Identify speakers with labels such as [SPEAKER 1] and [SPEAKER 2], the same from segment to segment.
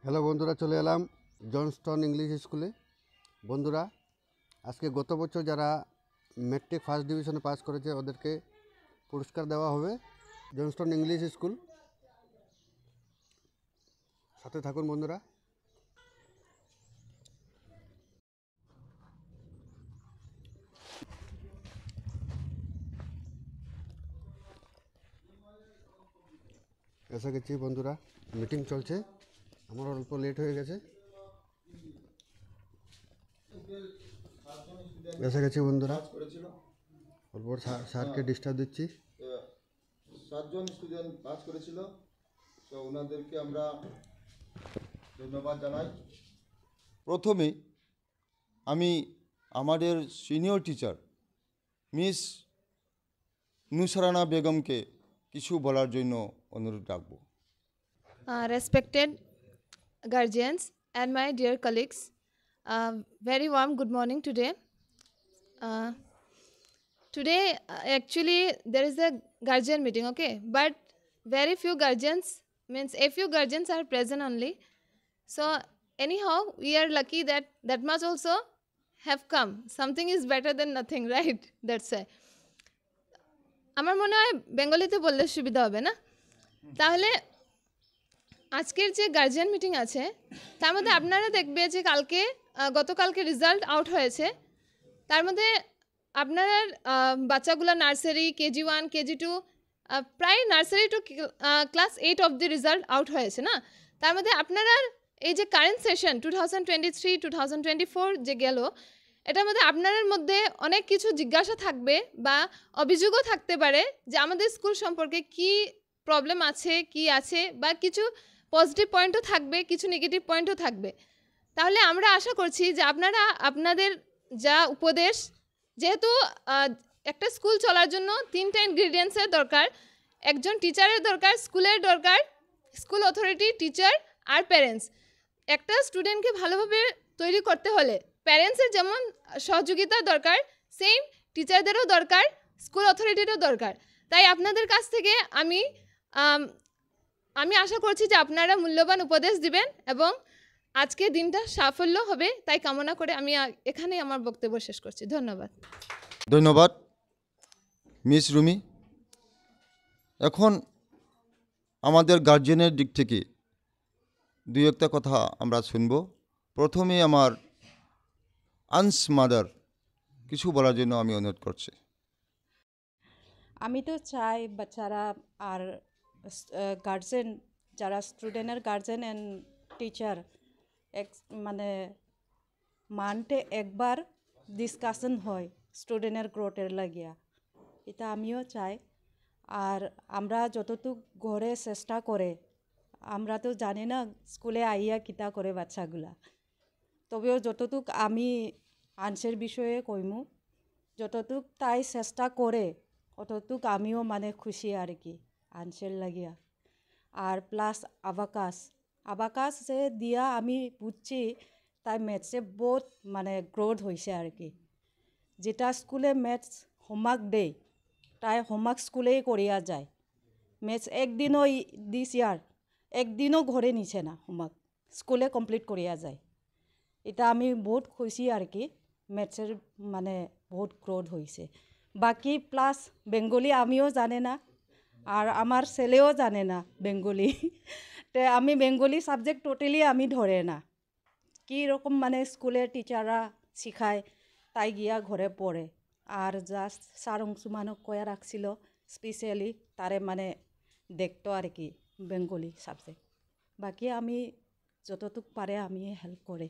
[SPEAKER 1] Hello বন্ধুরা, চলে এলাম জনস্টন ইংলিশ স্কুলে। বন্ধুরা, আজকে গত বছর যারা ম্যাট্রিক ফার্স্ট ডিভিশনে পাস করেছে ওদেরকে পুরস্কার দেওয়া হবে। জনস্টন ইংলিশ স্কুল, সাথে থাকুন বন্ধুরা। এসে গেছি বন্ধুরা, মিটিং চলছে, আমার অল্প লেট হয়ে গেছে। এসে গেছি বন্ধুরা, অল্প স্যারকে ডিস্টার্ব দিচ্ছি।
[SPEAKER 2] 7জন স্টুডেন্ট পাস করেছিল, তো ওনাদেরকে আমরা ধন্যবাদ জানাই। প্রথমে আমি আমাদের সিনিয়র টিচার মিস নুসরানা বেগমকে কিছু বলার জন্য অনুরোধ রাখব।
[SPEAKER 3] Respected guardians and my dear colleagues, very warm good morning today. Uh, actually there is a guardian meeting, okay, but very few guardians, means a few guardians are present only. So anyhow, we are lucky that that much also have come. Something is better than nothing, right? That's why আমার মনে হয় বেঙ্গলিতে বললে সুবিধা হবে না। তাহলে আজকের যে গার্জিয়ান মিটিং আছে তার মধ্যে আপনারা দেখবে যে গতকালকে রেজাল্ট আউট হয়েছে। তার মধ্যে আপনার বাচ্চাগুলো নার্সারি কেজি 1 কেজি 2 প্রায় nursery two class 8 of the result out হয়েছে না। তার মধ্যে আপনারা এই যে কারেন্ট সেশন 2023-2024 যে গেল, এটার মধ্যে আপনার মধ্যে অনেক কিছু জিজ্ঞাসা থাকবে বা অভিযোগও থাকতে পারে যে আমাদের স্কুল সম্পর্কে কি প্রবলেম আছে, কি আছে, বা কিছু পজিটিভ পয়েন্টও থাকবে, কিছু নেগেটিভ পয়েন্টও থাকবে। তাহলে আমরা আশা করছি যে আপনারা আপনাদের যা উপদেশ, যেহেতু একটা স্কুল চলার জন্য 3টা ইনগ্রিডিয়েন্টসের দরকার, একজন টিচারের দরকার, স্কুলের দরকার, স্কুল অথরিটি, টিচার আর প্যারেন্টস। একটা স্টুডেন্টকে ভালোভাবে তৈরি করতে হলে প্যারেন্টসের যেমন সহযোগিতা দরকার, সেম টিচারদেরও দরকার, স্কুল অথরিটিরও দরকার। তাই আপনাদের কাছ থেকে আমি আশা করছি যে আপনারা মূল্যবান উপদেশ দিবেন এবং আজকে দিনটা সাফল্য হবে, তাই কামনা করে আমি এখানেই আমার বক্তব্য শেষ করছি। ধন্যবাদ।
[SPEAKER 2] ধন্যবাদ মিস রুমি। এখন আমাদের গার্জিয়ানের দিক থেকে দুই একটা কথা আমরা শুনব। প্রথমে আমার আনস মাদার কিছু বলার জন্য আমি অনুরোধ করছি।
[SPEAKER 4] আমি তো চাই বাচ্চারা আর গার্জেন, যারা স্টুডেন্টের গার্জেন অ্যান্ড টিচার মানে মান্থে একবার ডিসকাশন হয় স্টুডেন্টের গ্রোথের লাগিয়া, এটা আমিও চাই। আর আমরা যতটুক ঘরে চেষ্টা করে, আমরা তো জানি না স্কুলে আইয়া কিতা করে বাচ্চাগুলা, তবেও যতটুক আমি আনসের বিষয়ে কইমু, যতটুক তাই চেষ্টা করে অতটুক আমিও মানে খুশি আর কি আনসের লাগিয়া। আর প্লাস আবাকাস যে দিয়া আমি বুঝছি তাই ম্যাথসে বহুত মানে গ্রোথ হয়েছে আর কি। যেটা স্কুলে ম্যাথস হোমওয়ার্ক দেয় তাই হোমওয়ার্ক স্কুলেই করিয়া যায়। ম্যাথস একদিনও দিস ইয়ার একদিনও ঘরে নিছে না, হোমওয়ার্ক স্কুলে কমপ্লিট করিয়া যায়। এটা আমি বহুত খুশি আর কি, ম্যাথসের মানে বহুত গ্রোথ হয়েছে। বাকি প্লাস বেঙ্গলি আমিও জানে না, আর আমার ছেলেও জানে না বেঙ্গলি। তো আমি বেঙ্গলি সাবজেক্ট টোটালি আমি ধরে না, কী রকম মানে স্কুলের টিচাররা শিখায় তাই গিয়া ঘরে পড়ে। আর জাস্ট স্যার অংশুমানক কয়া রাখছিল স্পেশালি তারে মানে দেখতো আর কি বেঙ্গলি সাবজেক্ট। বাকি আমি যতটুক পারে আমি হেল্প করে,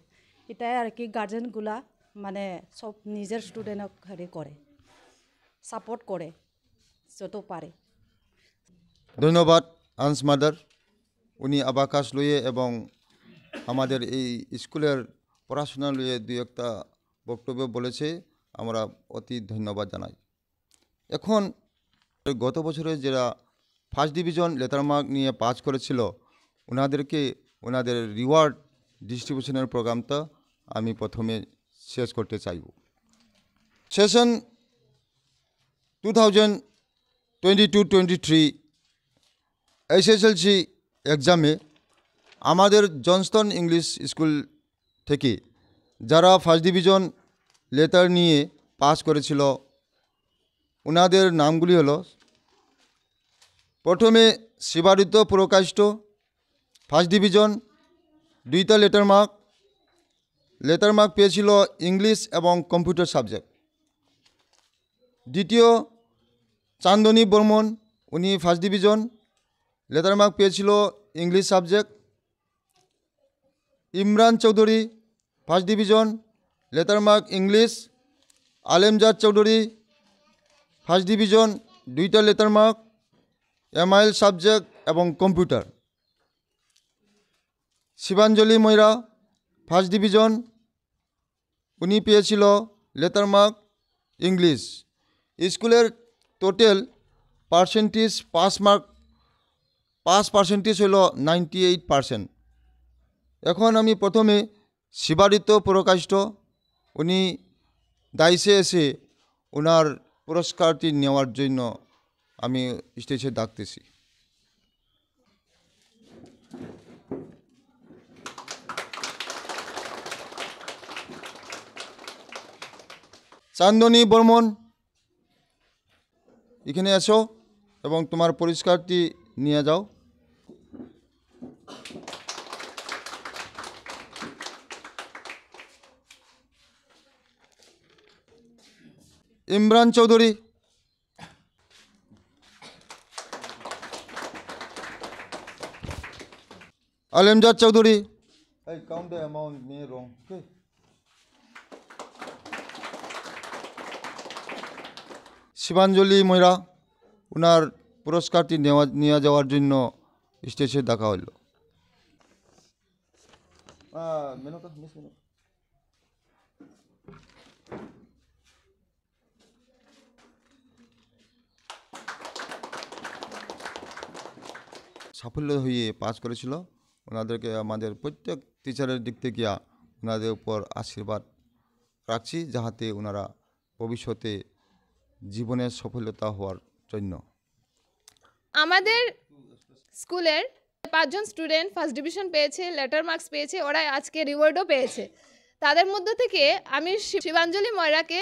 [SPEAKER 4] এটাই আর কি। গার্জেনগুলা মানে সব নিজের স্টুডেন্টক হেৰি করে, সাপোর্ট করে যত পারে।
[SPEAKER 2] ধন্যবাদ আনস মাদার। উনি আবাকাশ লইয়ে এবং আমাদের এই স্কুলের পড়াশোনা লইয়ে দুই একটা বক্তব্য বলেছে, আমরা অতি ধন্যবাদ জানাই। এখন গত বছরে যারা ফার্স্ট ডিভিশন লেটার মার্ক নিয়ে পাস করেছিল ওনাদেরকে ওনাদের রিওয়ার্ড ডিস্ট্রিবিউশনের প্রোগ্রামটা আমি প্রথমে শেষ করতে চাইব। সেশন 2022-23 এসএসএলসি এক্সামে আমাদের জনস্টন ইংলিশ স্কুল থেকে যারা ফার্স্ট ডিভিশন লেটার নিয়ে পাস করেছিল ওনাদের নামগুলি হলো, প্রথমে শিবাদিত্য পুরকাষ্ঠ, ফার্স্ট ডিভিশন, 2টা লেটার মার্ক পেয়েছিল ইংলিশ এবং কম্পিউটার সাবজেক্ট। দ্বিতীয় চান্দনী বর্মন, উনি ফার্স্ট ডিভিশন, লেটার মার্ক পেয়েছিল English subject. Imran Chowdhury first division, letter mark English. Alemzad Chowdhury first division, 2টা লেটার মার্ক, এমআইএল সাবজেক্ট এবং computer. Shibanjali Moyra first division, উনি পেয়েছিল লেটার মার্ক ইংলিশ। স্কুলের টোটাল পার্সেন্টেজ পাস পার্সেন্টেজ হলো 98%। এখন আমি প্রথমে শিবাদিত্য পুরকাষ্ঠ, উনি দাইসে এসে ওনার পুরস্কারটি নেওয়ার জন্য আমি স্টেজে ডাকতেছি। চান্দনী বর্মন, এখানে এসো এবং তোমার পুরস্কারটি নিয়ে যাও। Imran Chowdhury, আলেমজাদ Chowdhury, count the amount near wrong. Okay. শিবাঞ্জলি ময়রা, ওনার পুরস্কারটি নিয়ে যাওয়ার জন্য স্টেজে ডাকা হলো। সাফল্য হয়ে পাস করেছিল, ওনাদেরকে আমাদের প্রত্যেক টিচারের দিক থেকে ওনাদের উপর আশীর্বাদ রাখছি, যাহাতে ওনারা ভবিষ্যতে জীবনের সফলতা হওয়ার জন্য।
[SPEAKER 3] আমাদের স্কুলের 5 জন স্টুডেন্ট ফার্স্ট ডিভিশন পেয়েছে, লেটার মার্কস পেয়েছে, ওরা আজকে রিওয়ার্ডও পেয়েছে। তাদের মধ্য থেকে আমি শিবাঞ্জলি ময়রাকে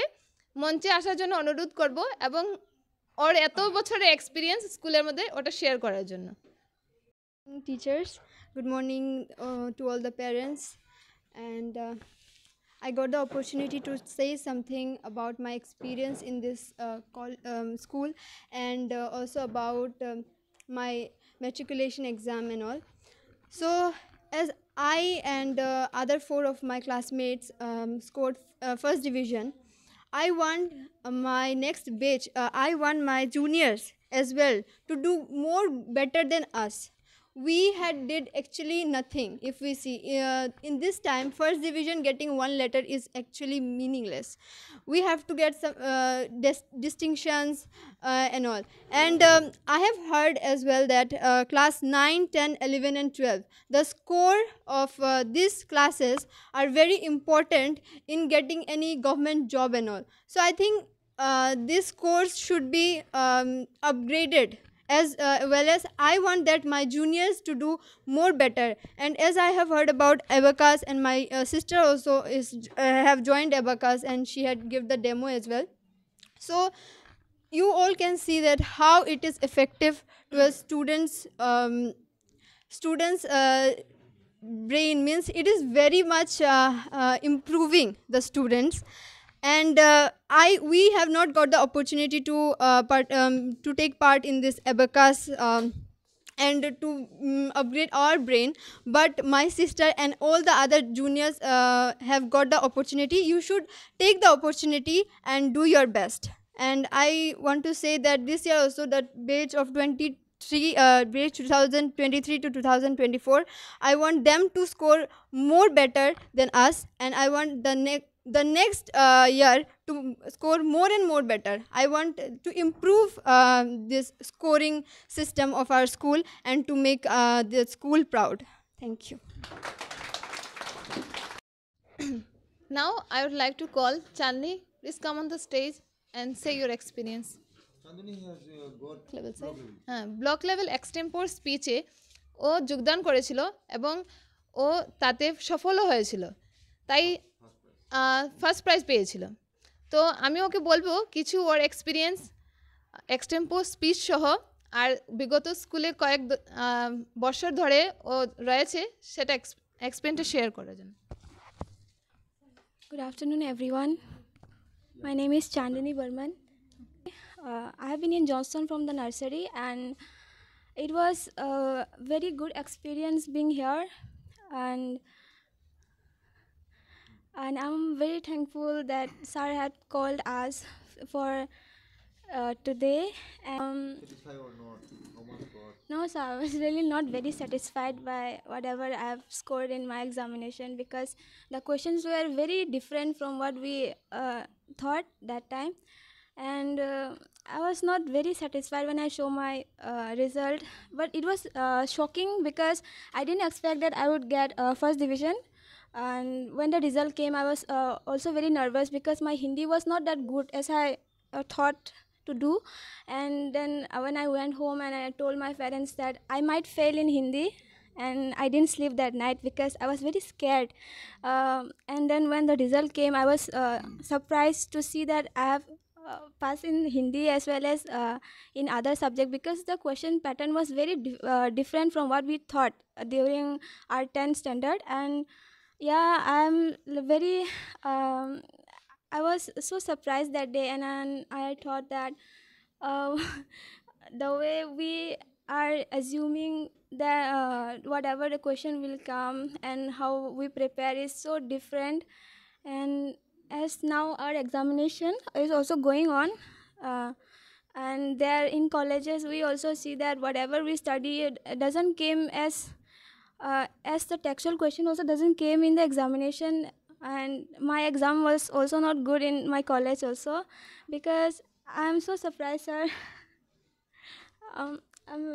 [SPEAKER 3] মঞ্চে আসার জন্য অনুরোধ করব এবং ওর এত বছরের এক্সপিরিয়েন্স স্কুলের মধ্যে ওটা শেয়ার করার জন্য।
[SPEAKER 5] Teachers, good morning to all the parents, and I got the opportunity to say something about my experience in this school, and also about my matriculation exam and all. So as I and other 4 of my classmates scored first division, I want my next batch, I want my juniors as well to do more better than us. We did actually nothing. If we see in this time, first division getting 1 letter is actually meaningless. We have to get some distinctions and all. And I have heard as well that class 9, 10, 11 and 12, the score of these classes are very important in getting any government job and all. So I think this course should be upgraded, as well as I want that my juniors to do more better. And as I have heard about Abacus, and my sister also is have joined Abacus, and she had give the demo as well. So you all can see that how it is effective to a students brain, means it is very much improving the students. And we have not got the opportunity to take part in this Abacus and to upgrade our brain, but my sister and all the other juniors have got the opportunity. You should take the opportunity and do your best. And I want to say that this year also, the batch of 2023 to 2024, I want them to score more better than us, and I want the next year to score more and more better. I want to improve this scoring system of our school and to make the school proud. Thank you.
[SPEAKER 3] Now I would like to call Chandni. Please come on the stage and say your experience.
[SPEAKER 2] Chandni has got
[SPEAKER 3] Block level extempore speech ও যোগদান করেছিল এবং ও তাতে সফলও হয়েছিল, তাই first prize পেয়েছিল। তো আমি ওকে বলবো কিছু ওর এক্সপিরিয়েন্স এক্সটেম্পো স্পিচ সহ আর বিগত স্কুলে কয়েক বছর ধরে ও রয়েছে সেটা এক্সপিরিয়েন্সটা শেয়ার করার জন্য।
[SPEAKER 5] Good afternoon, everyone. My name is Chandini Burman. I have been in Johnston from the nursery, and it was a very good experience being here, and I'm very thankful that sir had called us for today. No, sir, I was really not very satisfied by whatever I have scored in my examination, because the questions were very different from what we thought that time, and I was not very satisfied when I show my result. But it was shocking because I didn't expect that I would get first division. And when the result came, I was also very nervous because my Hindi was not that good as I thought to do. And then when I went home and I told my parents that I might fail in Hindi, and I didn't sleep that night because I was very scared. And then when the result came, I was surprised to see that I have passed in Hindi as well as in other subject, because the question pattern was very different from what we thought during our 10th standard. And yeah, I'm very I was so surprised that day, and I thought that the way we are assuming that whatever the question will come and how we prepare is so different. And as now our examination is also going on, and there in colleges we also see that whatever we study, it doesn't came as the textual question also doesn't came in the examination. And my exam was also not good in my college also, because I'm so surprised, sir. I'm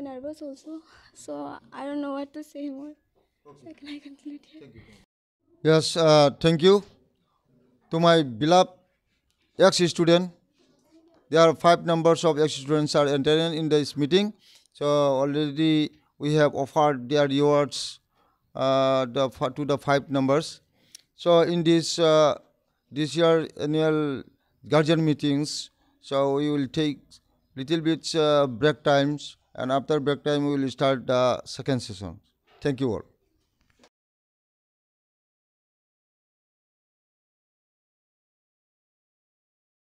[SPEAKER 5] nervous also, so I don't know what to say more. So can I conclude here?
[SPEAKER 2] Yes, thank you to my beloved ex-student. There are 5 numbers of ex-students are entering in this meeting. So already we have offered their rewards to the 5 numbers. So in this year annual guardian meetings, so we will take little bit break times, and after break time we will start the second session. Thank you all.